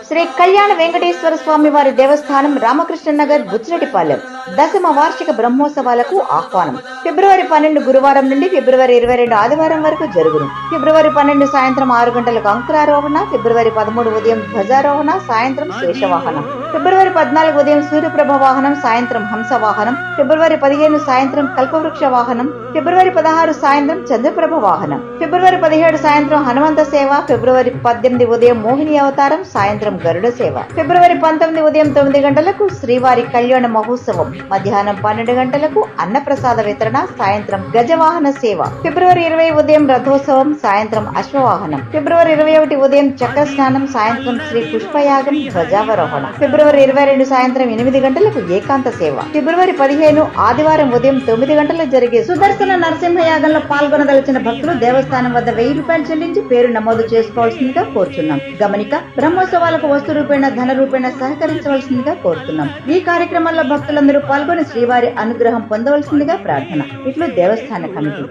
శ్రీ కళ్యాణ వెంకటేశ్వర స్వామి వారి దేవస్థానం రామకృష్ణ నగర్ బుచ్చిరెడ్డిపాలెం దశమ వార్షిక బ్రహ్మోత్సవాలకు ఆహ్వానం. ఫిబ్రవరి 12 గురువారం నుండి ఫిబ్రవరి 22 ఆదివారం వరకు జరుగును. ఫిబ్రవరి 12 సాయంత్రం 6 గంటలకు అంకురారోహణ, ఫిబ్రవరి 13 ఉదయం ధ్వజారోహణ, సాయంత్రం శేషవాహనం, ఫిబ్రవరి 14 ఉదయం సూర్యప్రభ వాహనం, సాయంత్రం హంస వాహనం, ఫిబ్రవరి 15 సాయంత్రం కల్పవృక్ష వాహనం, ఫిబ్రవరి 16 సాయంత్రం చంద్రప్రభ వాహనం, ఫిబ్రవరి 17 సాయంత్రం హనుమంత సేవ, ఫిబ్రవరి 18 ఉదయం మోహిని అవతారం, సాయంత్రం గరుడ సేవ, ఫిబ్రవరి 19 ఉదయం 9 గంటలకు శ్రీవారి కళ్యాణ మహోత్సవం, మధ్యాహ్నం 12 గంటలకు అన్నప్రసాద వితరణ, సాయంత్రం గజవాహన సేవ, ఫిబ్రవరి 20 ఉదయం రథోత్సవం, సాయంత్రం అశ్వవాహనం, ఫిబ్రవరి 21 ఉదయం చక్ర స్నానం, సాయంత్రం శ్రీ పుష్పయాగం ధ్వజావరోహణ, ఫిబ్రవరి 22 సాయంత్రం 8 గంటలకు ఏకాంత సేవ, ఫిబ్రవరి 15 ఆదివారం ఉదయం 9 గంటలకు జరిగే సుదర్శన నరసింహ యాగంలో పాల్గొనదలిచిన భక్తులు దేవస్థానం వద్ద 1000 రూపాయలు చెల్లించి పేరు నమోదు చేసుకోవాల్సిందిగా కోరుతున్నాం. గమనిక: బ్రహ్మోత్సవాలకు వస్తు రూపేణ ధన రూపేణ సహకరించవలసిందిగా కోరుతున్నాం. ఈ కార్యక్రమంలో భక్తులందరూ పాల్గొని శ్రీవారి అనుగ్రహం పొందవలసిందిగా ప్రార్థన. ఇట్లు దేవస్థాన కమిటీ.